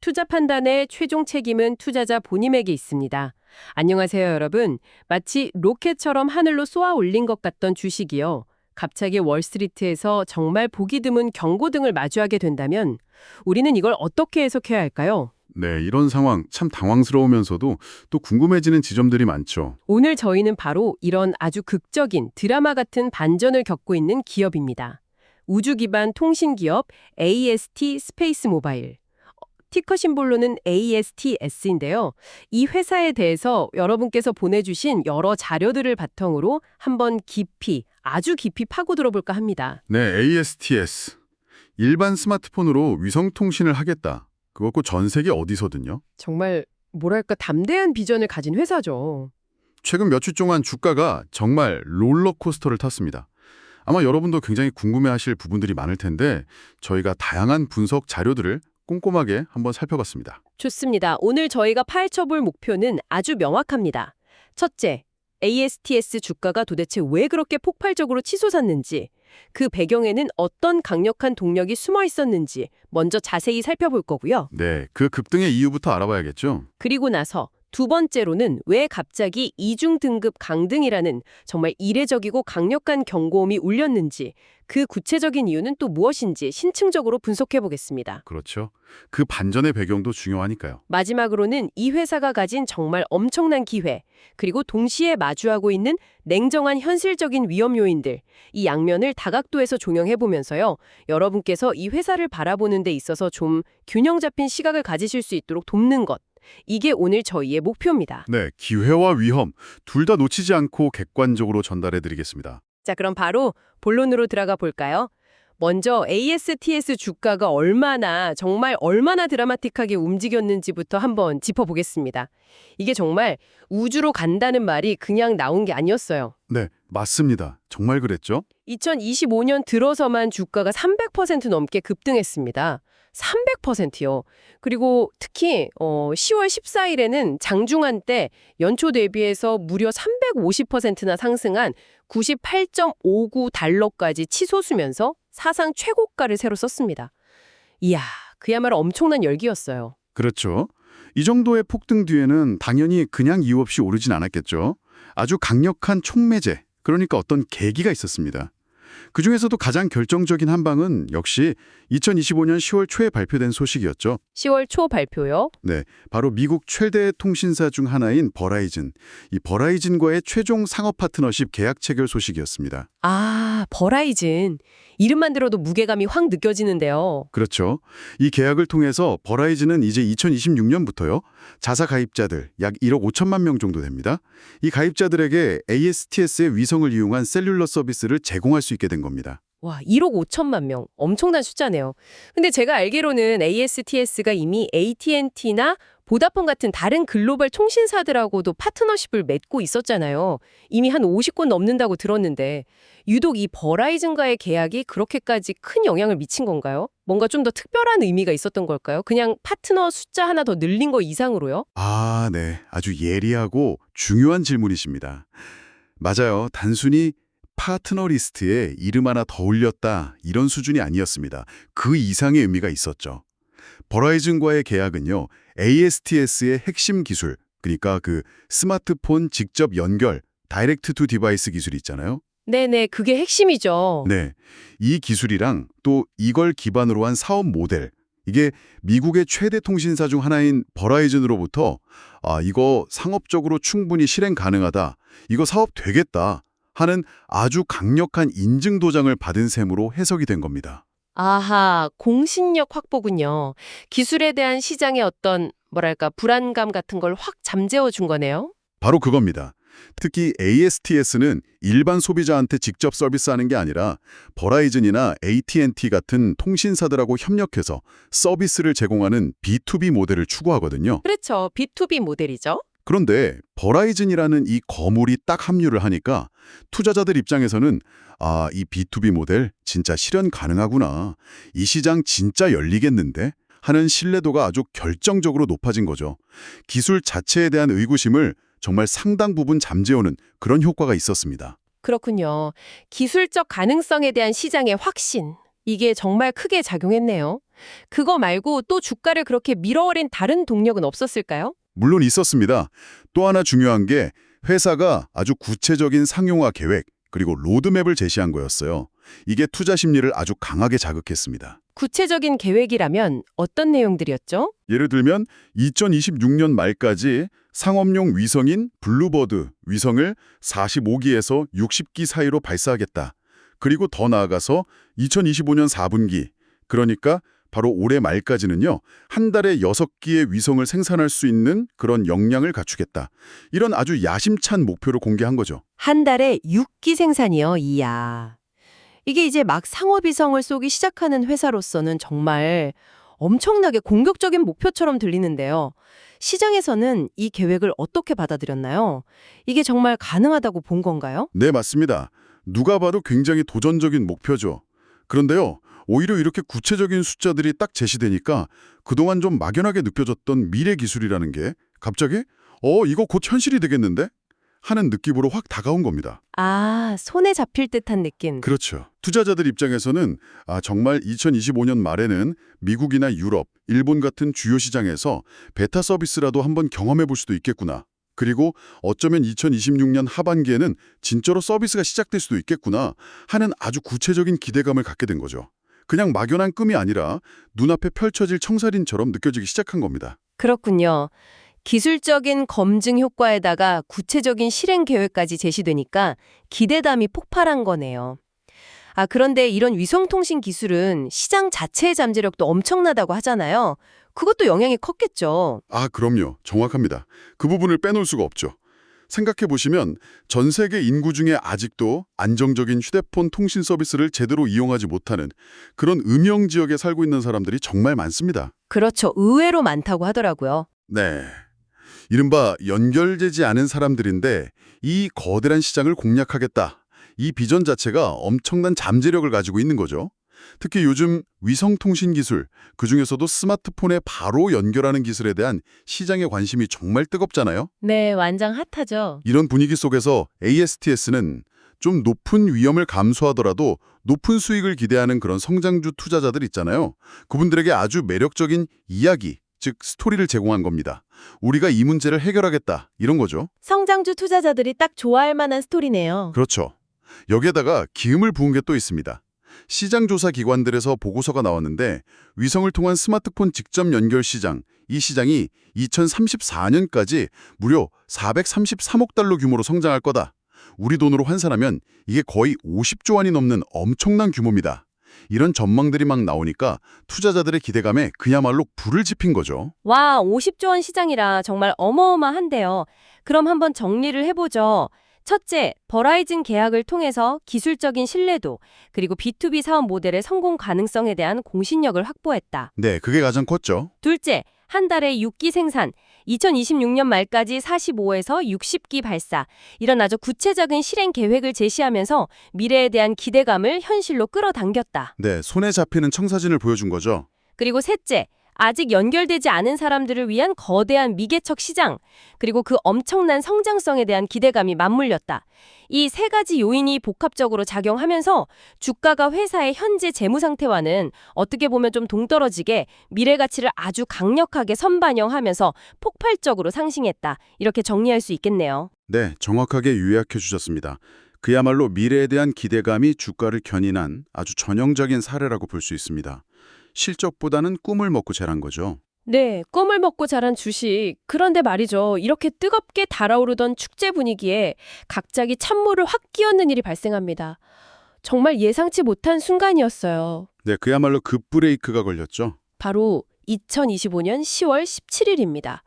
투자 판단의 최종 책임은 투자자 본인에게 있습니다. 안녕하세요, 여러분. 마치 로켓처럼 하늘로 쏘아 올린 것 같던 주식이요. 갑자기 월스트리트에서 정말 보기 드문 경고등을 마주하게 된다면 우리는 이걸 어떻게 해석해야 할까요? 네, 이런 상황 참 당황스러우면서도 또 궁금해지는 지점들이 많죠. 오늘 저희는 바로 이런 아주 극적인 드라마 같은 반전을 겪고 있는 기업입니다. 우주 기반 통신 기업 AST 스페이스 모바일. 티커 심볼로는 ASTS인데요. 이 회사에 대해서 여러분께서 보내주신 여러 자료들을 바탕으로 한번 깊이, 아주 깊이 파고 들어볼까 합니다. 네, ASTS. 일반 스마트폰으로 위성 통신을 하겠다. 그것고 전 세계 어디서든요. 정말 뭐랄까 담대한 비전을 가진 회사죠. 최근 몇 주 동안 주가가 정말 롤러코스터를 탔습니다. 아마 여러분도 굉장히 궁금해하실 부분들이 많을 텐데 저희가 다양한 분석 자료들을 꼼꼼하게 한번 살펴봤습니다. 좋습니다. 오늘 저희가 파헤쳐볼 목표는 아주 명확합니다. 첫째, ASTS 주가가 도대체 왜 그렇게 폭발적으로 치솟았는지, 그 배경에는 어떤 강력한 동력이 숨어 있었는지 먼저 자세히 살펴볼 거고요. 네, 그 급등의 이유부터 알아봐야겠죠. 그리고 나서 두 번째로는 왜 갑자기 이중 등급 강등이라는 정말 이례적이고 강력한 경고음이 울렸는지, 그 구체적인 이유는 또 무엇인지 신층적으로 분석해 보겠습니다. 그렇죠. 그 반전의 배경도 중요하니까요. 마지막으로는 이 회사가 가진 정말 엄청난 기회, 그리고 동시에 마주하고 있는 냉정한 현실적인 위험 요인들, 이 양면을 다각도에서 종영해 보면서요. 여러분께서 이 회사를 바라보는 데 있어서 좀 균형 잡힌 시각을 가지실 수 있도록 돕는 것. 이게 오늘 저희의 목표입니다. 네, 기회와 위험 둘 다 놓치지 않고 객관적으로 전달해 드리겠습니다. 자, 그럼 바로 본론으로 들어가 볼까요? 먼저 ASTS 주가가 정말 얼마나 드라마틱하게 움직였는지부터 한번 짚어보겠습니다. 이게 정말 우주로 간다는 말이 그냥 나온 게 아니었어요. 네, 맞습니다. 정말 그랬죠? 2025년 들어서만 주가가 300% 넘게 급등했습니다. 300%요. 그리고 특히 10월 14일에는 장중한 때 연초 대비해서 무려 350%나 상승한 98.59달러까지 치솟으면서 사상 최고가를 새로 썼습니다. 이야, 그야말로 엄청난 열기였어요. 그렇죠. 이 정도의 폭등 뒤에는 당연히 그냥 이유 없이 오르진 않았겠죠. 아주 강력한 촉매제, 그러니까 어떤 계기가 있었습니다. 그중에서도 가장 결정적인 한 방은 역시 2025년 10월 초에 발표된 소식이었죠. 10월 초 발표요? 네, 바로 미국 최대 통신사 중 하나인 버라이즌, 이 버라이즌과의 최종 상업 파트너십 계약 체결 소식이었습니다. 아, 버라이즌. 이름만 들어도 무게감이 확 느껴지는데요. 그렇죠. 이 계약을 통해서 버라이즌은 이제 2026년부터요. 자사 가입자들 약 1억 5천만 명 정도 됩니다. 이 가입자들에게 ASTS의 위성을 이용한 셀룰러 서비스를 제공할 수 있게 된 겁니다. 와, 1억 5천만 명. 엄청난 숫자네요. 근데 제가 알기로는 ASTS가 이미 AT&T나 보다폰 같은 다른 글로벌 통신사들하고도 파트너십을 맺고 있었잖아요. 이미 한 50건 넘는다고 들었는데 유독 이 버라이즌과의 계약이 그렇게까지 큰 영향을 미친 건가요? 뭔가 좀 더 특별한 의미가 있었던 걸까요? 그냥 파트너 숫자 하나 더 늘린 거 이상으로요? 아, 네. 아주 예리하고 중요한 질문이십니다. 맞아요. 단순히 파트너 리스트에 이름 하나 더 올렸다 이런 수준이 아니었습니다. 그 이상의 의미가 있었죠. 버라이즌과의 계약은요. ASTS의 핵심 기술, 그러니까 그 스마트폰 직접 연결, 다이렉트 투 디바이스 기술이 있잖아요. 네네, 그게 핵심이죠. 네, 이 기술이랑 또 이걸 기반으로 한 사업 모델, 이게 미국의 최대 통신사 중 하나인 버라이즌으로부터 이거 상업적으로 충분히 실행 가능하다, 이거 사업 되겠다 하는 아주 강력한 인증 도장을 받은 셈으로 해석이 된 겁니다. 아하, 공신력 확보군요. 기술에 대한 시장의 어떤 불안감 같은 걸 확 잠재워 준 거네요. 바로 그겁니다. 특히 ASTS는 일반 소비자한테 직접 서비스하는 게 아니라 버라이즌이나 AT&T 같은 통신사들하고 협력해서 서비스를 제공하는 B2B 모델을 추구하거든요. 그렇죠. B2B 모델이죠. 그런데 버라이즌이라는 이 거물이 딱 합류를 하니까 투자자들 입장에서는 이 B2B 모델 진짜 실현 가능하구나. 이 시장 진짜 열리겠는데? 하는 신뢰도가 아주 결정적으로 높아진 거죠. 기술 자체에 대한 의구심을 정말 상당 부분 잠재우는 그런 효과가 있었습니다. 그렇군요. 기술적 가능성에 대한 시장의 확신. 이게 정말 크게 작용했네요. 그거 말고 또 주가를 그렇게 밀어버린 다른 동력은 없었을까요? 물론 있었습니다. 또 하나 중요한 게 회사가 아주 구체적인 상용화 계획 그리고 로드맵을 제시한 거였어요. 이게 투자 심리를 아주 강하게 자극했습니다. 구체적인 계획이라면 어떤 내용들이었죠? 예를 들면 2026년 말까지 상업용 위성인 블루버드 위성을 45기에서 60기 사이로 발사하겠다. 그리고 더 나아가서 2025년 4분기, 그러니까 바로 올해 말까지는요, 한 달에 6기의 위성을 생산할 수 있는 그런 역량을 갖추겠다. 이런 아주 야심찬 목표를 공개한 거죠. 한 달에 6기 생산이요. 이야. 이게 이제 막 상업위성을 쏘기 시작하는 회사로서는 정말 엄청나게 공격적인 목표처럼 들리는데요. 시장에서는 이 계획을 어떻게 받아들였나요? 이게 정말 가능하다고 본 건가요? 네, 맞습니다. 누가 봐도 굉장히 도전적인 목표죠. 그런데요, 오히려 이렇게 구체적인 숫자들이 딱 제시되니까 그동안 좀 막연하게 느껴졌던 미래 기술이라는 게 갑자기 이거 곧 현실이 되겠는데? 하는 느낌으로 확 다가온 겁니다. 아, 손에 잡힐 듯한 느낌. 그렇죠. 투자자들 입장에서는 정말 2025년 말에는 미국이나 유럽, 일본 같은 주요 시장에서 베타 서비스라도 한번 경험해 볼 수도 있겠구나. 그리고 어쩌면 2026년 하반기에는 진짜로 서비스가 시작될 수도 있겠구나 하는 아주 구체적인 기대감을 갖게 된 거죠. 그냥 막연한 꿈이 아니라 눈앞에 펼쳐질 청사진처럼 느껴지기 시작한 겁니다. 그렇군요. 기술적인 검증 효과에다가 구체적인 실행 계획까지 제시되니까 기대감이 폭발한 거네요. 아, 그런데 이런 위성통신 기술은 시장 자체의 잠재력도 엄청나다고 하잖아요. 그것도 영향이 컸겠죠. 그럼요. 정확합니다. 그 부분을 빼놓을 수가 없죠. 생각해보시면 전 세계 인구 중에 아직도 안정적인 휴대폰 통신 서비스를 제대로 이용하지 못하는 그런 음영 지역에 살고 있는 사람들이 정말 많습니다. 그렇죠. 의외로 많다고 하더라고요. 네. 이른바 연결되지 않은 사람들인데 이 거대한 시장을 공략하겠다. 이 비전 자체가 엄청난 잠재력을 가지고 있는 거죠. 특히 요즘 위성통신 기술, 그중에서도 스마트폰에 바로 연결하는 기술에 대한 시장의 관심이 정말 뜨겁잖아요. 네, 완전 핫하죠. 이런 분위기 속에서 ASTS는 좀 높은 위험을 감수하더라도 높은 수익을 기대하는 그런 성장주 투자자들 있잖아요. 그분들에게 아주 매력적인 이야기, 즉 스토리를 제공한 겁니다. 우리가 이 문제를 해결하겠다, 이런 거죠. 성장주 투자자들이 딱 좋아할 만한 스토리네요. 그렇죠. 여기에다가 기음을 부은 게 또 있습니다. 시장조사 기관들에서 보고서가 나왔는데 위성을 통한 스마트폰 직접 연결 시장, 이 시장이 2034년까지 무려 433억 달러 규모로 성장할 거다. 우리 돈으로 환산하면 이게 거의 50조 원이 넘는 엄청난 규모입니다. 이런 전망들이 막 나오니까 투자자들의 기대감에 그야말로 불을 지핀 거죠. 와, 50조 원 시장이라 정말 어마어마한데요. 그럼 한번 정리를 해보죠. 첫째, 버라이즌 계약을 통해서 기술적인 신뢰도, 그리고 B2B 사업 모델의 성공 가능성에 대한 공신력을 확보했다. 네, 그게 가장 컸죠. 둘째, 한 달에 6기 생산, 2026년 말까지 45에서 60기 발사, 이런 아주 구체적인 실행 계획을 제시하면서 미래에 대한 기대감을 현실로 끌어당겼다. 네, 손에 잡히는 청사진을 보여준 거죠. 그리고 셋째, 아직 연결되지 않은 사람들을 위한 거대한 미개척 시장, 그리고 그 엄청난 성장성에 대한 기대감이 맞물렸다. 이 세 가지 요인이 복합적으로 작용하면서 주가가 회사의 현재 재무 상태와는 어떻게 보면 좀 동떨어지게 미래 가치를 아주 강력하게 선반영하면서 폭발적으로 상승했다. 이렇게 정리할 수 있겠네요. 네, 정확하게 요약해 주셨습니다. 그야말로 미래에 대한 기대감이 주가를 견인한 아주 전형적인 사례라고 볼 수 있습니다. 실적보다는 꿈을 먹고 자란 거죠. 네, 꿈을 먹고 자란 주식. 그런데 말이죠. 이렇게 뜨겁게 달아오르던 축제 분위기에 갑자기 찬물을 확 끼얹는 일이 발생합니다. 정말 예상치 못한 순간이었어요. 네, 그야말로 급브레이크가 걸렸죠. 바로 2025년 10월 17일입니다.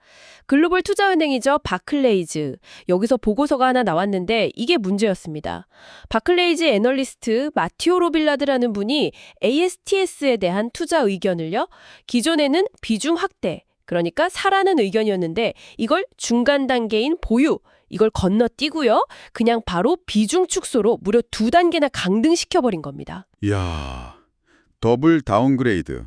글로벌 투자은행이죠. 바클레이즈. 여기서 보고서가 하나 나왔는데 이게 문제였습니다. 바클레이즈 애널리스트 마티오 로빌라드라는 분이 ASTS에 대한 투자 의견을요. 기존에는 비중 확대, 그러니까 사라는 의견이었는데 이걸 중간 단계인 보유, 이걸 건너뛰고요. 그냥 바로 비중 축소로 무려 2단계나 강등시켜버린 겁니다. 이야, 더블 다운그레이드.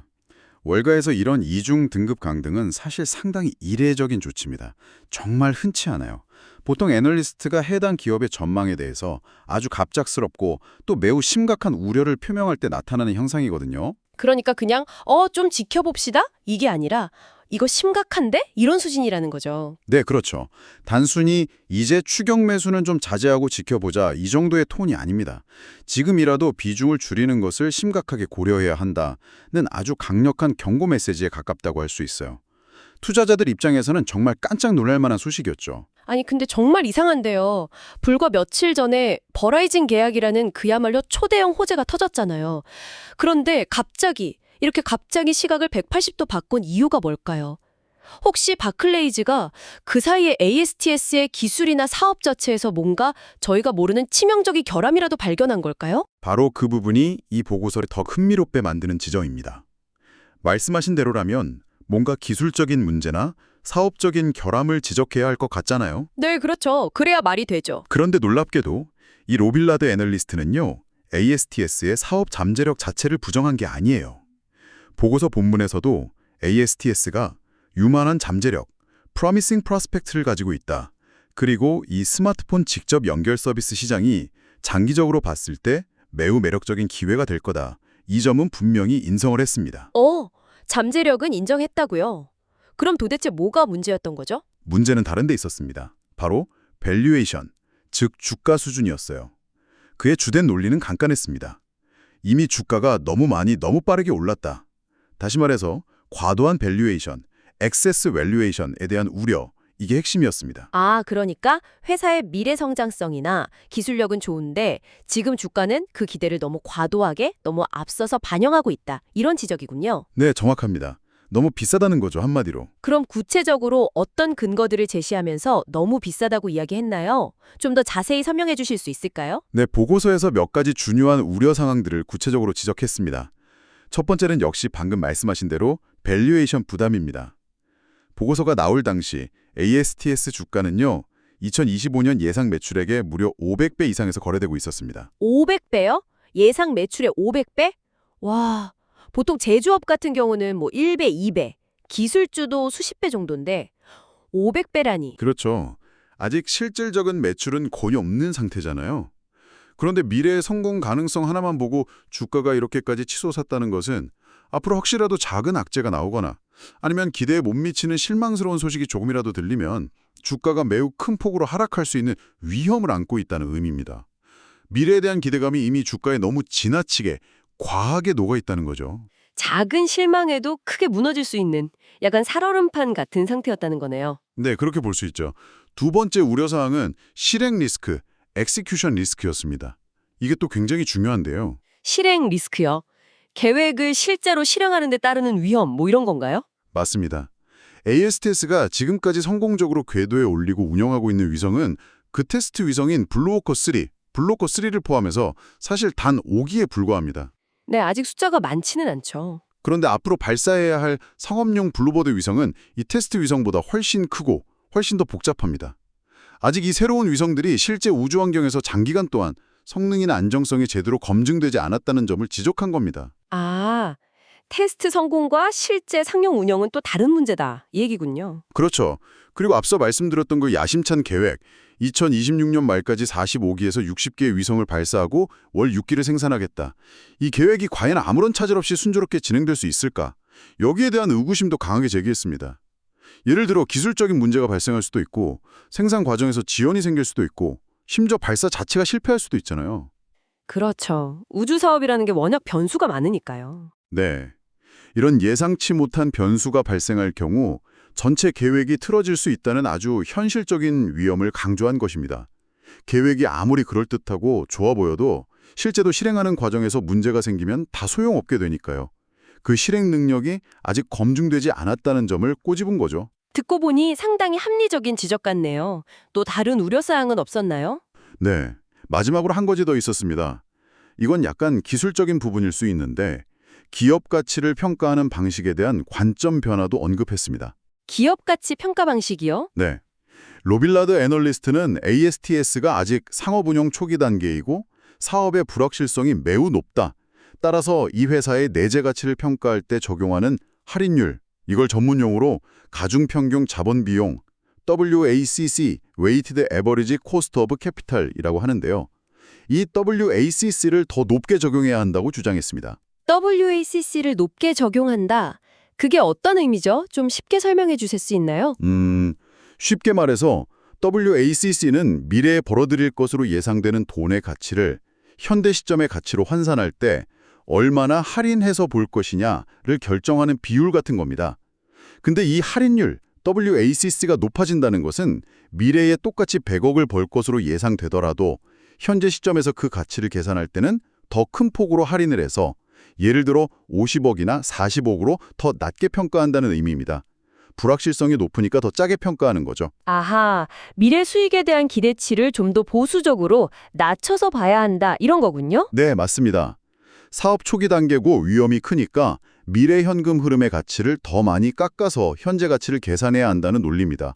월가에서 이런 이중 등급 강등은 사실 상당히 이례적인 조치입니다. 정말 흔치 않아요. 보통 애널리스트가 해당 기업의 전망에 대해서 아주 갑작스럽고 또 매우 심각한 우려를 표명할 때 나타나는 현상이거든요. 그러니까 그냥 좀 지켜봅시다? 이게 아니라 이거 심각한데? 이런 수준이라는 거죠. 네, 그렇죠. 단순히 이제 추격 매수는 좀 자제하고 지켜보자 이 정도의 톤이 아닙니다. 지금이라도 비중을 줄이는 것을 심각하게 고려해야 한다는 아주 강력한 경고 메시지에 가깝다고 할 수 있어요. 투자자들 입장에서는 정말 깜짝 놀랄 만한 소식이었죠. 아니 근데 정말 이상한데요. 불과 며칠 전에 버라이즌 계약이라는 그야말로 초대형 호재가 터졌잖아요. 그런데 이렇게 갑자기 시각을 180도 바꾼 이유가 뭘까요? 혹시 바클레이즈가 그 사이에 ASTS의 기술이나 사업 자체에서 뭔가 저희가 모르는 치명적인 결함이라도 발견한 걸까요? 바로 그 부분이 이 보고서를 더 흥미롭게 만드는 지점입니다. 말씀하신 대로라면 뭔가 기술적인 문제나 사업적인 결함을 지적해야 할 것 같잖아요. 네, 그렇죠. 그래야 말이 되죠. 그런데 놀랍게도 이 로빌라드 애널리스트는요, ASTS의 사업 잠재력 자체를 부정한 게 아니에요. 보고서 본문에서도 ASTS가 유망한 잠재력, promising prospect를 가지고 있다. 그리고 이 스마트폰 직접 연결 서비스 시장이 장기적으로 봤을 때 매우 매력적인 기회가 될 거다. 이 점은 분명히 인정을 했습니다. 잠재력은 인정했다고요. 그럼 도대체 뭐가 문제였던 거죠? 문제는 다른 데 있었습니다. 바로 밸류에이션, 즉 주가 수준이었어요. 그의 주된 논리는 간단했습니다. 이미 주가가 너무 많이 너무 빠르게 올랐다. 다시 말해서 과도한 밸류에이션, 액세스 밸류에이션에 대한 우려, 이게 핵심이었습니다. 그러니까 회사의 미래 성장성이나 기술력은 좋은데 지금 주가는 그 기대를 너무 과도하게, 너무 앞서서 반영하고 있다. 이런 지적이군요. 네, 정확합니다. 너무 비싸다는 거죠, 한마디로. 그럼 구체적으로 어떤 근거들을 제시하면서 너무 비싸다고 이야기했나요? 좀 더 자세히 설명해 주실 수 있을까요? 네, 보고서에서 몇 가지 중요한 우려 상황들을 구체적으로 지적했습니다. 첫 번째는 역시 방금 말씀하신 대로 밸류에이션 부담입니다. 보고서가 나올 당시 ASTS 주가는요, 2025년 예상 매출액의 무려 500배 이상에서 거래되고 있었습니다. 500배요? 예상 매출의 500배? 와, 보통 제조업 같은 경우는 1배, 2배, 기술주도 수십 배 정도인데 500배라니. 그렇죠. 아직 실질적인 매출은 거의 없는 상태잖아요. 그런데 미래의 성공 가능성 하나만 보고 주가가 이렇게까지 치솟았다는 것은 앞으로 혹시라도 작은 악재가 나오거나 아니면 기대에 못 미치는 실망스러운 소식이 조금이라도 들리면 주가가 매우 큰 폭으로 하락할 수 있는 위험을 안고 있다는 의미입니다. 미래에 대한 기대감이 이미 주가에 너무 지나치게 과하게 녹아있다는 거죠. 작은 실망에도 크게 무너질 수 있는 약간 살얼음판 같은 상태였다는 거네요. 네, 그렇게 볼 수 있죠. 두 번째 우려사항은 실행 리스크, 엑시큐션 리스크였습니다. 이게 또 굉장히 중요한데요. 실행 리스크요. 계획을 실제로 실행하는 데 따르는 위험 이런 건가요? 맞습니다. ASTS가 지금까지 성공적으로 궤도에 올리고 운영하고 있는 위성은 그 테스트 위성인 블루워커 3를 포함해서 사실 단 5기에 불과합니다. 네, 아직 숫자가 많지는 않죠. 그런데 앞으로 발사해야 할 상업용 블루버드 위성은 이 테스트 위성보다 훨씬 크고 훨씬 더 복잡합니다. 아직 이 새로운 위성들이 실제 우주 환경에서 장기간 동안 성능이나 안정성이 제대로 검증되지 않았다는 점을 지적한 겁니다. 테스트 성공과 실제 상용 운영은 또 다른 문제다. 이 얘기군요. 그렇죠. 그리고 앞서 말씀드렸던 그 야심찬 계획, 2026년 말까지 45기에서 60개의 위성을 발사하고 월 6기를 생산하겠다. 이 계획이 과연 아무런 차질 없이 순조롭게 진행될 수 있을까? 여기에 대한 의구심도 강하게 제기했습니다. 예를 들어 기술적인 문제가 발생할 수도 있고 생산 과정에서 지연이 생길 수도 있고 심지어 발사 자체가 실패할 수도 있잖아요. 그렇죠. 우주 사업이라는 게 워낙 변수가 많으니까요. 네. 이런 예상치 못한 변수가 발생할 경우 전체 계획이 틀어질 수 있다는 아주 현실적인 위험을 강조한 것입니다. 계획이 아무리 그럴듯하고 좋아 보여도 실제로 실행하는 과정에서 문제가 생기면 다 소용없게 되니까요. 그 실행 능력이 아직 검증되지 않았다는 점을 꼬집은 거죠. 듣고 보니 상당히 합리적인 지적 같네요. 또 다른 우려사항은 없었나요? 네. 마지막으로 한 가지 더 있었습니다. 이건 약간 기술적인 부분일 수 있는데 기업 가치를 평가하는 방식에 대한 관점 변화도 언급했습니다. 기업 가치 평가 방식이요? 네. 로빌라드 애널리스트는 ASTS가 아직 상업 운영 초기 단계이고 사업의 불확실성이 매우 높다. 따라서 이 회사의 내재 가치를 평가할 때 적용하는 할인율, 이걸 전문용어로 가중평균 자본 비용, WACC, Weighted Average Cost of Capital이라고 하는데요. 이 WACC를 더 높게 적용해야 한다고 주장했습니다. WACC를 높게 적용한다. 그게 어떤 의미죠? 좀 쉽게 설명해 주실 수 있나요? 쉽게 말해서 WACC는 미래에 벌어들일 것으로 예상되는 돈의 가치를 현대 시점의 가치로 환산할 때 얼마나 할인해서 볼 것이냐를 결정하는 비율 같은 겁니다. 근데 이 할인율, WACC가 높아진다는 것은 미래에 똑같이 100억을 벌 것으로 예상되더라도 현재 시점에서 그 가치를 계산할 때는 더 큰 폭으로 할인을 해서 예를 들어 50억이나 40억으로 더 낮게 평가한다는 의미입니다. 불확실성이 높으니까 더 짜게 평가하는 거죠. 아하, 미래 수익에 대한 기대치를 좀 더 보수적으로 낮춰서 봐야 한다, 이런 거군요? 네, 맞습니다. 사업 초기 단계고 위험이 크니까 미래 현금 흐름의 가치를 더 많이 깎아서 현재 가치를 계산해야 한다는 논리입니다.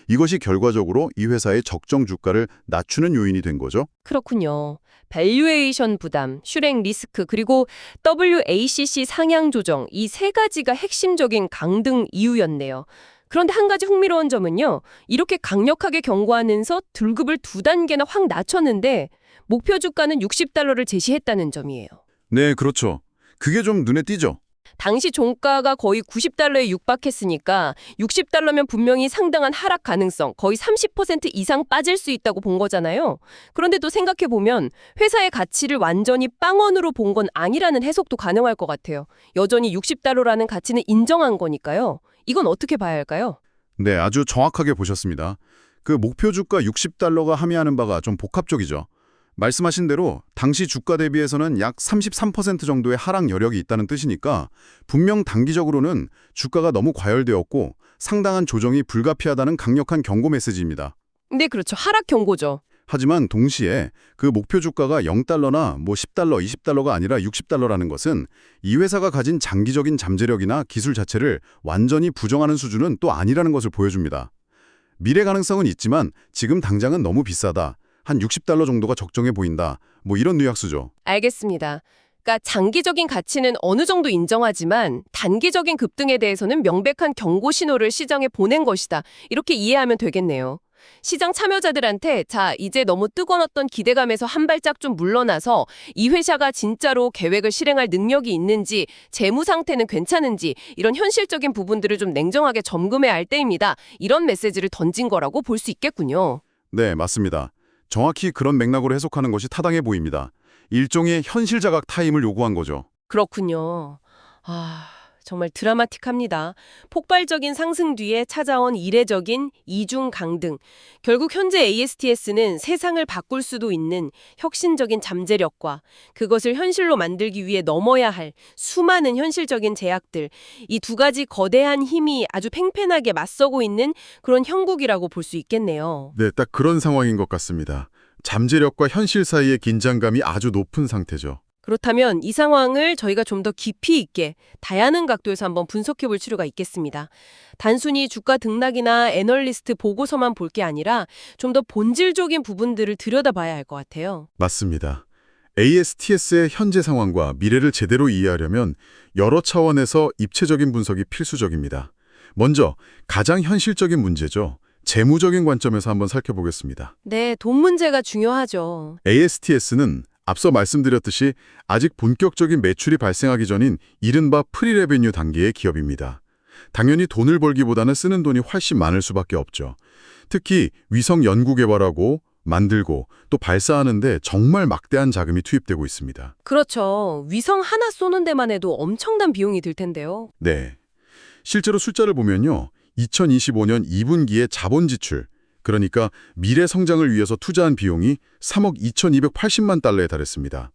이것이 결과적으로 이 회사의 적정 주가를 낮추는 요인이 된 거죠. 그렇군요. 밸류에이션 부담, 슈렉 리스크, 그리고 WACC 상향 조정 이 세 가지가 핵심적인 강등 이유였네요. 그런데 한 가지 흥미로운 점은요. 이렇게 강력하게 경고하면서 등급을 2단계나 확 낮췄는데 목표 주가는 $60를 제시했다는 점이에요. 네, 그렇죠. 그게 좀 눈에 띄죠. 당시 종가가 거의 $90에 육박했으니까 $60면 분명히 상당한 하락 가능성, 거의 30% 이상 빠질 수 있다고 본 거잖아요. 그런데 또 생각해보면 회사의 가치를 완전히 빵원으로 본 건 아니라는 해석도 가능할 것 같아요. 여전히 $60라는 가치는 인정한 거니까요. 이건 어떻게 봐야 할까요? 네, 아주 정확하게 보셨습니다. 그 목표 주가 $60가 함의하는 바가 좀 복합적이죠. 말씀하신 대로 당시 주가 대비해서는 약 33% 정도의 하락 여력이 있다는 뜻이니까 분명 단기적으로는 주가가 너무 과열되었고 상당한 조정이 불가피하다는 강력한 경고 메시지입니다. 네, 그렇죠. 하락 경고죠. 하지만 동시에 그 목표 주가가 $0나 뭐 $10, $20가 아니라 $60라는 것은 이 회사가 가진 장기적인 잠재력이나 기술 자체를 완전히 부정하는 수준은 또 아니라는 것을 보여줍니다. 미래 가능성은 있지만 지금 당장은 너무 비싸다. 한 $60 정도가 적정해 보인다. 뭐 이런 뉘앙스죠. 알겠습니다. 그러니까 장기적인 가치는 어느 정도 인정하지만 단기적인 급등에 대해서는 명백한 경고 신호를 시장에 보낸 것이다. 이렇게 이해하면 되겠네요. 시장 참여자들한테 자, 이제 너무 뜨거웠던 기대감에서 한 발짝 좀 물러나서 이 회사가 진짜로 계획을 실행할 능력이 있는지, 재무 상태는 괜찮은지 이런 현실적인 부분들을 좀 냉정하게 점검해야 할 때입니다. 이런 메시지를 던진 거라고 볼 수 있겠군요. 네, 맞습니다. 정확히 그런 맥락으로 해석하는 것이 타당해 보입니다. 일종의 현실 자각 타임을 요구한 거죠. 그렇군요. 정말 드라마틱합니다. 폭발적인 상승 뒤에 찾아온 이례적인 이중 강등. 결국 현재 ASTS는 세상을 바꿀 수도 있는 혁신적인 잠재력과 그것을 현실로 만들기 위해 넘어야 할 수많은 현실적인 제약들, 이 두 가지 거대한 힘이 아주 팽팽하게 맞서고 있는 그런 형국이라고 볼 수 있겠네요. 네, 딱 그런 상황인 것 같습니다. 잠재력과 현실 사이의 긴장감이 아주 높은 상태죠. 그렇다면 이 상황을 저희가 좀 더 깊이 있게 다양한 각도에서 한번 분석해 볼 필요가 있겠습니다. 단순히 주가 등락이나 애널리스트 보고서만 볼 게 아니라 좀 더 본질적인 부분들을 들여다봐야 할 것 같아요. 맞습니다. ASTS의 현재 상황과 미래를 제대로 이해하려면 여러 차원에서 입체적인 분석이 필수적입니다. 먼저 가장 현실적인 문제죠. 재무적인 관점에서 한번 살펴보겠습니다. 네, 돈 문제가 중요하죠. ASTS는 앞서 말씀드렸듯이 아직 본격적인 매출이 발생하기 전인 이른바 프리레베뉴 단계의 기업입니다. 당연히 돈을 벌기보다는 쓰는 돈이 훨씬 많을 수밖에 없죠. 특히 위성 연구 개발하고 만들고 또 발사하는데 정말 막대한 자금이 투입되고 있습니다. 그렇죠. 위성 하나 쏘는 데만 해도 엄청난 비용이 들 텐데요. 네. 실제로 숫자를 보면요. 2025년 2분기의 자본 지출, 그러니까 미래 성장을 위해서 투자한 비용이 3억 2,280만 달러에 달했습니다.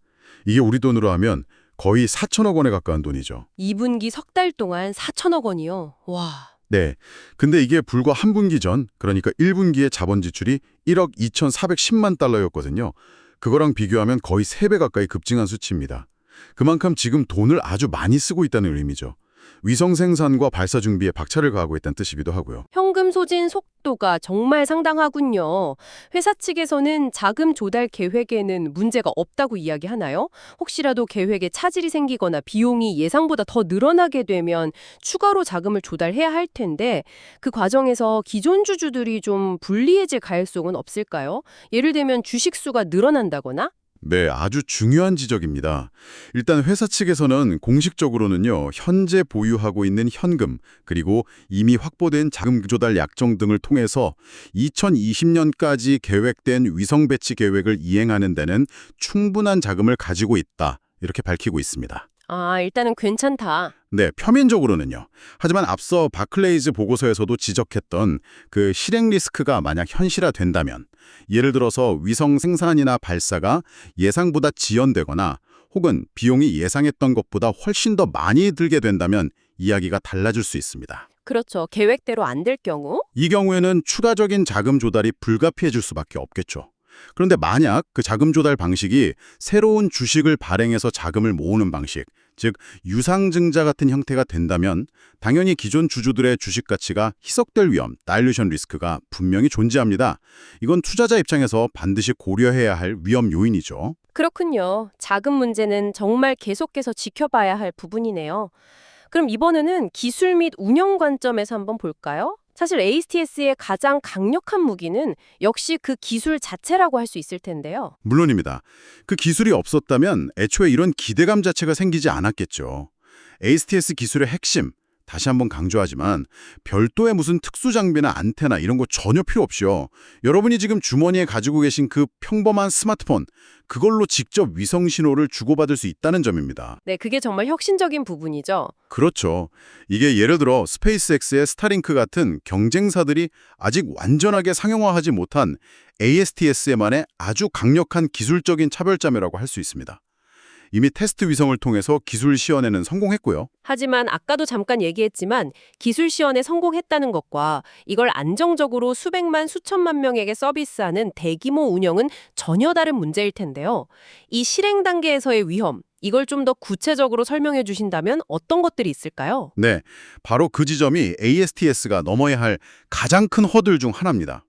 이게 우리 돈으로 하면 거의 4천억 원에 가까운 돈이죠. 2분기 석 달 동안 4천억 원이요. 와. 네. 근데 이게 불과 한 분기 전, 그러니까 1분기의 자본 지출이 1억 2,410만 달러였거든요. 그거랑 비교하면 거의 3배 가까이 급증한 수치입니다. 그만큼 지금 돈을 아주 많이 쓰고 있다는 의미죠. 위성 생산과 발사 준비에 박차를 가하고 있다는 뜻이기도 하고요. 현금 소진 속도가 정말 상당하군요. 회사 측에서는 자금 조달 계획에는 문제가 없다고 이야기하나요? 혹시라도 계획에 차질이 생기거나 비용이 예상보다 더 늘어나게 되면 추가로 자금을 조달해야 할 텐데 그 과정에서 기존 주주들이 좀 불리해질 가능성은 없을까요? 예를 들면 주식 수가 늘어난다거나? 네, 아주 중요한 지적입니다. 일단 회사 측에서는 공식적으로는요, 현재 보유하고 있는 현금, 그리고 이미 확보된 자금 조달 약정 등을 통해서 2020년까지 계획된 위성 배치 계획을 이행하는 데는 충분한 자금을 가지고 있다. 이렇게 밝히고 있습니다. 아, 일단은 괜찮다. 네, 표면적으로는요. 하지만 앞서 바클레이즈 보고서에서도 지적했던 그 실행 리스크가 만약 현실화된다면, 예를 들어서 위성 생산이나 발사가 예상보다 지연되거나 혹은 비용이 예상했던 것보다 훨씬 더 많이 들게 된다면 이야기가 달라질 수 있습니다. 그렇죠. 계획대로 안 될 경우? 이 경우에는 추가적인 자금 조달이 불가피해질 수밖에 없겠죠. 그런데 만약 그 자금 조달 방식이 새로운 주식을 발행해서 자금을 모으는 방식, 즉 유상증자 같은 형태가 된다면 당연히 기존 주주들의 주식 가치가 희석될 위험, 다일루션 리스크가 분명히 존재합니다. 이건 투자자 입장에서 반드시 고려해야 할 위험 요인이죠. 그렇군요. 자금 문제는 정말 계속해서 지켜봐야 할 부분이네요. 그럼 이번에는 기술 및 운영 관점에서 한번 볼까요? 사실 ASTS의 가장 강력한 무기는 역시 그 기술 자체라고 할 수 있을 텐데요. 물론입니다. 그 기술이 없었다면 애초에 이런 기대감 자체가 생기지 않았겠죠. ASTS 기술의 핵심, 다시 한번 강조하지만 별도의 무슨 특수 장비나 안테나 이런 거 전혀 필요 없이요. 여러분이 지금 주머니에 가지고 계신 그 평범한 스마트폰, 그걸로 직접 위성 신호를 주고받을 수 있다는 점입니다. 네, 그게 정말 혁신적인 부분이죠. 그렇죠. 이게 예를 들어 스페이스X의 스타링크 같은 경쟁사들이 아직 완전하게 상용화하지 못한 ASTS에만의 아주 강력한 기술적인 차별점이라고 할 수 있습니다. 이미 테스트 위성을 통해서 기술 시연에는 성공했고요. 하지만 아까도 잠깐 얘기했지만 기술 시연에 성공했다는 것과 이걸 안정적으로 수백만 수천만 명에게 서비스하는 대규모 운영은 전혀 다른 문제일 텐데요. 이 실행 단계에서의 위험, 이걸 좀 더 구체적으로 설명해 주신다면 어떤 것들이 있을까요? 네, 바로 그 지점이 ASTS가 넘어야 할 가장 큰 허들 중 하나입니다.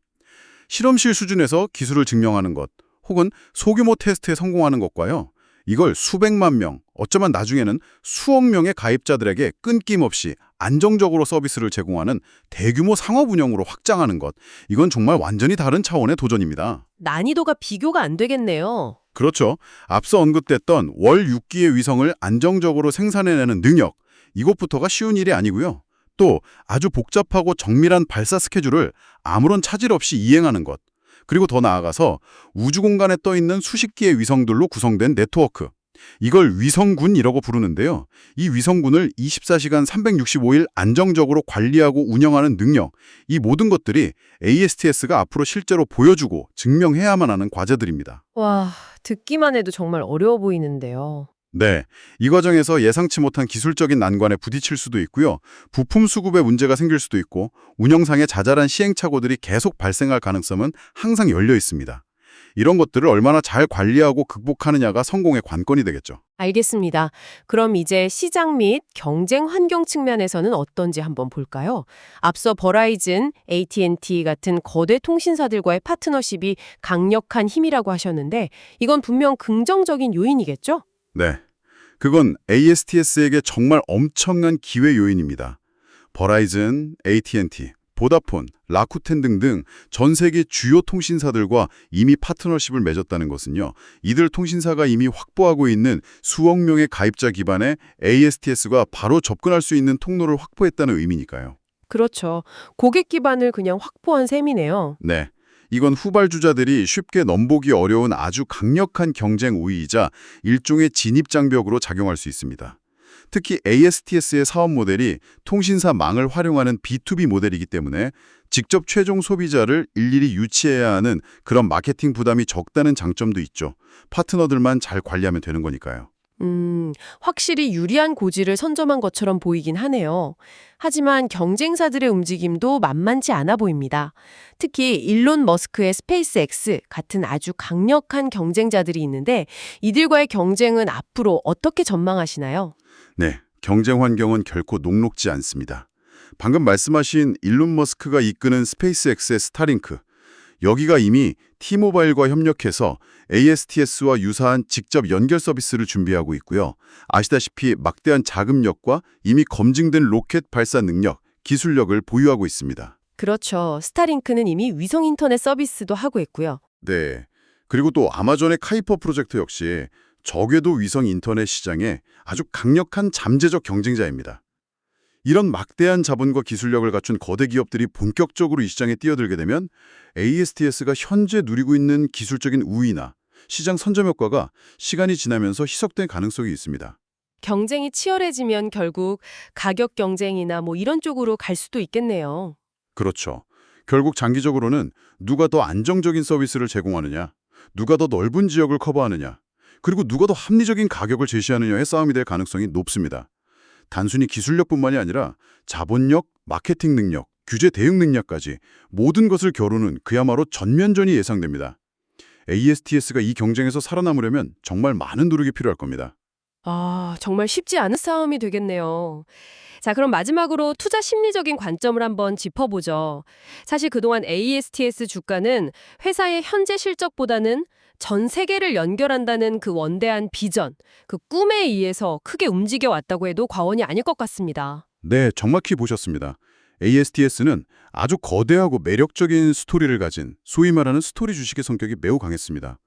실험실 수준에서 기술을 증명하는 것, 혹은 소규모 테스트에 성공하는 것과요. 이걸 수백만 명, 어쩌면 나중에는 수억 명의 가입자들에게 끊김없이 안정적으로 서비스를 제공하는 대규모 상업 운영으로 확장하는 것. 이건 정말 완전히 다른 차원의 도전입니다. 난이도가 비교가 안 되겠네요. 그렇죠. 앞서 언급됐던 월 6기의 위성을 안정적으로 생산해내는 능력, 이것부터가 쉬운 일이 아니고요. 또 아주 복잡하고 정밀한 발사 스케줄을 아무런 차질 없이 이행하는 것. 그리고 더 나아가서 우주 공간에 떠 있는 수십 개의 위성들로 구성된 네트워크. 이걸 위성군이라고 부르는데요. 이 위성군을 24시간 365일 안정적으로 관리하고 운영하는 능력, 이 모든 것들이 ASTS가 앞으로 실제로 보여주고 증명해야만 하는 과제들입니다. 와, 듣기만 해도 정말 어려워 보이는데요. 네, 이 과정에서 예상치 못한 기술적인 난관에 부딪힐 수도 있고요. 부품 수급에 문제가 생길 수도 있고 운영상의 자잘한 시행착오들이 계속 발생할 가능성은 항상 열려 있습니다. 이런 것들을 얼마나 잘 관리하고 극복하느냐가 성공의 관건이 되겠죠. 알겠습니다. 그럼 이제 시장 및 경쟁 환경 측면에서는 어떤지 한번 볼까요? 앞서 버라이즌, AT&T 같은 거대 통신사들과의 파트너십이 강력한 힘이라고 하셨는데 이건 분명 긍정적인 요인이겠죠? 네, 그건 ASTS에게 정말 엄청난 기회 요인입니다. 버라이즌, AT&T, 보다폰, 라쿠텐 등등 전 세계 주요 통신사들과 이미 파트너십을 맺었다는 것은요. 이들 통신사가 이미 확보하고 있는 수억 명의 가입자 기반에 ASTS가 바로 접근할 수 있는 통로를 확보했다는 의미니까요. 그렇죠. 고객 기반을 그냥 확보한 셈이네요. 네. 이건 후발주자들이 쉽게 넘보기 어려운 아주 강력한 경쟁 우위이자 일종의 진입장벽으로 작용할 수 있습니다. 특히 ASTS의 사업 모델이 통신사 망을 활용하는 B2B 모델이기 때문에 직접 최종 소비자를 일일이 유치해야 하는 그런 마케팅 부담이 적다는 장점도 있죠. 파트너들만 잘 관리하면 되는 거니까요. 확실히 유리한 고지를 선점한 것처럼 보이긴 하네요. 하지만 경쟁사들의 움직임도 만만치 않아 보입니다. 특히 일론 머스크의 스페이스X 같은 아주 강력한 경쟁자들이 있는데 이들과의 경쟁은 앞으로 어떻게 전망하시나요? 네, 경쟁 환경은 결코 녹록지 않습니다. 방금 말씀하신 일론 머스크가 이끄는 스페이스X의 스타링크, 여기가 이미 T-모바일과 협력해서 ASTS와 유사한 직접 연결 서비스를 준비하고 있고요. 아시다시피 막대한 자금력과 이미 검증된 로켓 발사 능력, 기술력을 보유하고 있습니다. 그렇죠. 스타링크는 이미 위성 인터넷 서비스도 하고 있고요. 네, 그리고 또 아마존의 카이퍼 프로젝트 역시 저궤도 위성 인터넷 시장에 아주 강력한 잠재적 경쟁자입니다. 이런 막대한 자본과 기술력을 갖춘 거대 기업들이 본격적으로 이 시장에 뛰어들게 되면 ASTS가 현재 누리고 있는 기술적인 우위나 시장 선점 효과가 시간이 지나면서 희석될 가능성이 있습니다. 경쟁이 치열해지면 결국 가격 경쟁이나 뭐 이런 쪽으로 갈 수도 있겠네요. 그렇죠. 결국 장기적으로는 누가 더 안정적인 서비스를 제공하느냐, 누가 더 넓은 지역을 커버하느냐, 그리고 누가 더 합리적인 가격을 제시하느냐의 싸움이 될 가능성이 높습니다. 단순히 기술력뿐만이 아니라 자본력, 마케팅 능력, 규제 대응 능력까지 모든 것을 겨루는 그야말로 전면전이 예상됩니다. ASTS가 이 경쟁에서 살아남으려면 정말 많은 노력이 필요할 겁니다. 아, 정말 쉽지 않은 싸움이 되겠네요. 자, 그럼 마지막으로 투자 심리적인 관점을 한번 짚어보죠. 사실 그동안 ASTS 주가는 회사의 현재 실적보다는 전 세계를 연결한다는 그 원대한 비전, 그 꿈에 의해서 크게 움직여 왔다고 해도 과언이 아닐 것 같습니다. 네, 정확히 보셨습니다. ASTS는 아주 거대하고 매력적인 스토리를 가진 소위 말하는 스토리 주식의 성격이 매우 강했습니다.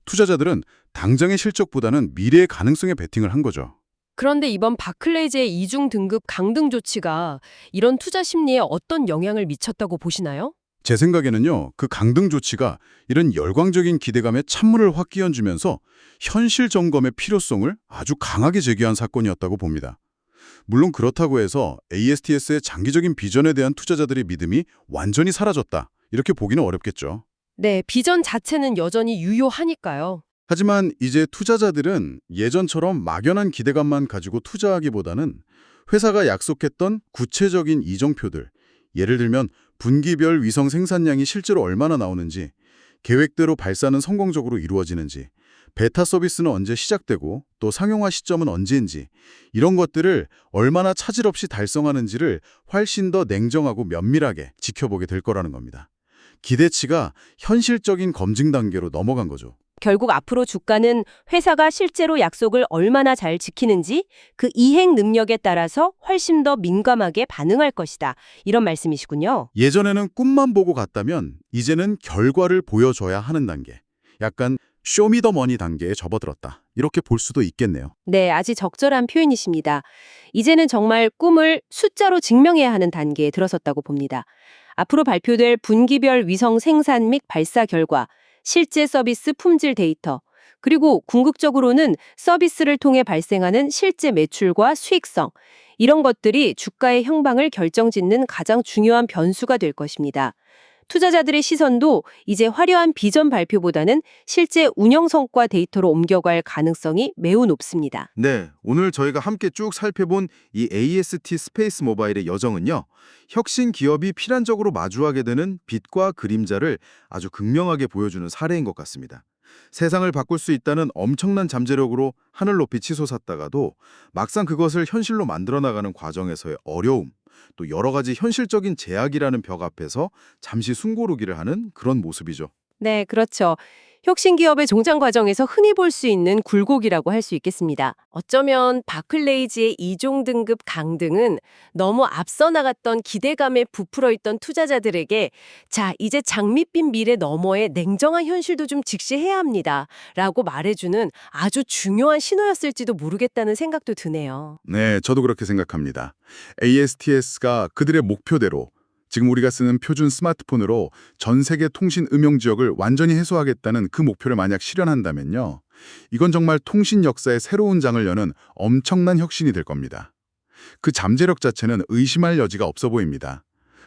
투자자들은 당장의 실적보다는 미래의 가능성에 베팅을 한 거죠. 그런데 이번 바클레이즈의 이중 등급 강등 조치가 이런 투자 심리에 어떤 영향을 미쳤다고 보시나요? 제 생각에는요, 그 강등 조치가 이런 열광적인 기대감에 찬물을 확 끼얹으면서 현실 점검의 필요성을 아주 강하게 제기한 사건이었다고 봅니다. 물론 그렇다고 해서 ASTS의 장기적인 비전에 대한 투자자들의 믿음이 완전히 사라졌다, 이렇게 보기는 어렵겠죠. 네, 비전 자체는 여전히 유효하니까요. 하지만 이제 투자자들은 예전처럼 막연한 기대감만 가지고 투자하기보다는 회사가 약속했던 구체적인 이정표들, 예를 들면 분기별 위성 생산량이 실제로 얼마나 나오는지, 계획대로 발사는 성공적으로 이루어지는지, 베타 서비스는 언제 시작되고 또 상용화 시점은 언제인지, 이런 것들을 얼마나 차질 없이 달성하는지를 훨씬 더 냉정하고 면밀하게 지켜보게 될 거라는 겁니다. 기대치가 현실적인 검증 단계로 넘어간 거죠. 결국 앞으로 주가는 회사가 실제로 약속을 얼마나 잘 지키는지 그 이행 능력에 따라서 훨씬 더 민감하게 반응할 것이다. 이런 말씀이시군요. 예전에는 꿈만 보고 갔다면 이제는 결과를 보여줘야 하는 단계, 약간 쇼미더머니 단계에 접어들었다, 이렇게 볼 수도 있겠네요. 네, 아주 적절한 표현이십니다. 이제는 정말 꿈을 숫자로 증명해야 하는 단계에 들어섰다고 봅니다. 앞으로 발표될 분기별 위성 생산 및 발사 결과, 실제 서비스 품질 데이터, 그리고 궁극적으로는 서비스를 통해 발생하는 실제 매출과 수익성, 이런 것들이 주가의 형방을 결정짓는 가장 중요한 변수가 될 것입니다. 투자자들의 시선도 이제 화려한 비전 발표보다는 실제 운영 성과 데이터로 옮겨갈 가능성이 매우 높습니다. 네, 오늘 저희가 함께 쭉 살펴본 이 AST 스페이스 모바일의 여정은요, 혁신 기업이 필연적으로 마주하게 되는 빛과 그림자를 아주 극명하게 보여주는 사례인 것 같습니다. 세상을 바꿀 수 있다는 엄청난 잠재력으로 하늘 높이 치솟았다가도 막상 그것을 현실로 만들어 나가는 과정에서의 어려움, 또 여러 가지 현실적인 제약이라는 벽 앞에서 잠시 숨고르기를 하는 그런 모습이죠. 네, 그렇죠. 혁신 기업의 종장 과정에서 흔히 볼 수 있는 굴곡이라고 할 수 있겠습니다. 어쩌면 바클레이즈의 이종 등급 강등은 너무 앞서 나갔던 기대감에 부풀어 있던 투자자들에게 자, 이제 장밋빛 미래 너머의 냉정한 현실도 좀 직시해야 합니다. 라고 말해주는 아주 중요한 신호였을지도 모르겠다는 생각도 드네요. 네, 저도 그렇게 생각합니다. ASTS가 그들의 목표대로 지금 우리가 쓰는 표준 스마트폰으로 전 세계 통신 음용 지역을 완전히 해소하겠다는 그 목표를 만약 실현한다면요, 이건 정말 통신 역사의 새로운 장을 여는 엄청난 혁신이 될 겁니다. 그 잠재력 자체는 의심할 여지가 없어 보입니다.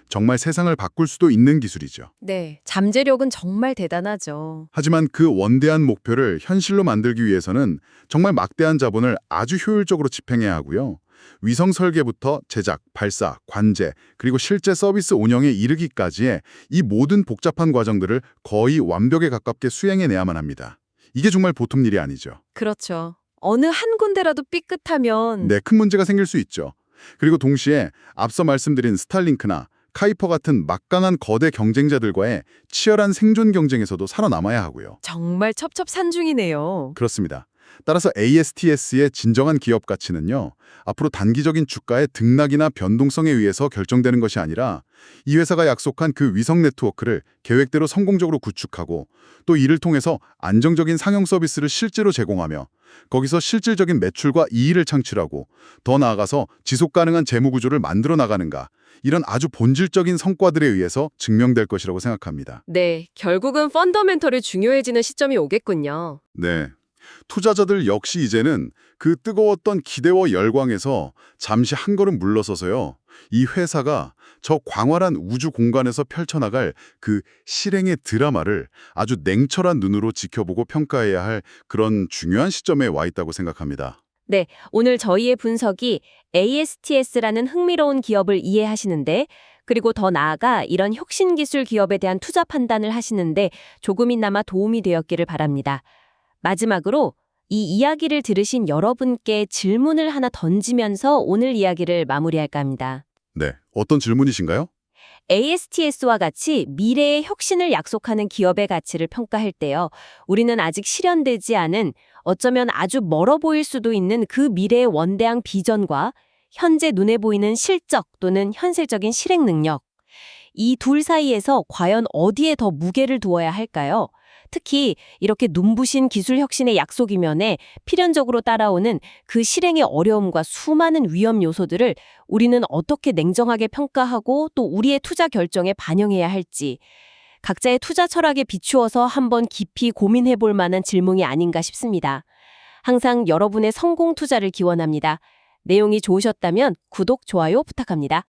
정말 세상을 바꿀 수도 있는 기술이죠. 네, 잠재력은 정말 대단하죠. 하지만 그 원대한 목표를 현실로 만들기 위해서는 정말 막대한 자본을 아주 효율적으로 집행해야 하고요. 위성 설계부터 제작, 발사, 관제, 그리고 실제 서비스 운영에 이르기까지의 이 모든 복잡한 과정들을 거의 완벽에 가깝게 수행해내야만 합니다. 이게 정말 보통 일이 아니죠. 그렇죠. 어느 한 군데라도 삐끗하면 네, 큰 문제가 생길 수 있죠. 그리고 동시에 앞서 말씀드린 스타링크나 카이퍼 같은 막강한 거대 경쟁자들과의 치열한 생존 경쟁에서도 살아남아야 하고요. 정말 첩첩산중이네요. 그렇습니다. 따라서 ASTS의 진정한 기업 가치는요, 앞으로 단기적인 주가의 등락이나 변동성에 의해서 결정되는 것이 아니라 이 회사가 약속한 그 위성 네트워크를 계획대로 성공적으로 구축하고 또 이를 통해서 안정적인 상용 서비스를 실제로 제공하며 거기서 실질적인 매출과 이익을 창출하고 더 나아가서 지속 가능한 재무 구조를 만들어 나가는가, 이런 아주 본질적인 성과들에 의해서 증명될 것이라고 생각합니다. 네, 결국은 펀더멘털이 중요해지는 시점이 오겠군요. 네. 투자자들 역시 이제는 그 뜨거웠던 기대와 열광에서 잠시 한 걸음 물러서서요, 이 회사가 저 광활한 우주 공간에서 펼쳐나갈 그 실행의 드라마를 아주 냉철한 눈으로 지켜보고 평가해야 할 그런 중요한 시점에 와 있다고 생각합니다. 네, 오늘 저희의 분석이 ASTS라는 흥미로운 기업을 이해하시는데, 그리고 더 나아가 이런 혁신기술 기업에 대한 투자 판단을 하시는데 조금이나마 도움이 되었기를 바랍니다. 마지막으로 이 이야기를 들으신 여러분께 질문을 하나 던지면서 오늘 이야기를 마무리할까 합니다. 네, 어떤 질문이신가요? ASTS와 같이 미래의 혁신을 약속하는 기업의 가치를 평가할 때요, 우리는 아직 실현되지 않은, 어쩌면 아주 멀어 보일 수도 있는 그 미래의 원대한 비전과 현재 눈에 보이는 실적 또는 현실적인 실행 능력, 이 둘 사이에서 과연 어디에 더 무게를 두어야 할까요? 특히 이렇게 눈부신 기술 혁신의 약속이면에 필연적으로 따라오는 그 실행의 어려움과 수많은 위험 요소들을 우리는 어떻게 냉정하게 평가하고 또 우리의 투자 결정에 반영해야 할지, 각자의 투자 철학에 비추어서 한번 깊이 고민해 볼 만한 질문이 아닌가 싶습니다. 항상 여러분의 성공 투자를 기원합니다. 내용이 좋으셨다면 구독, 좋아요 부탁합니다.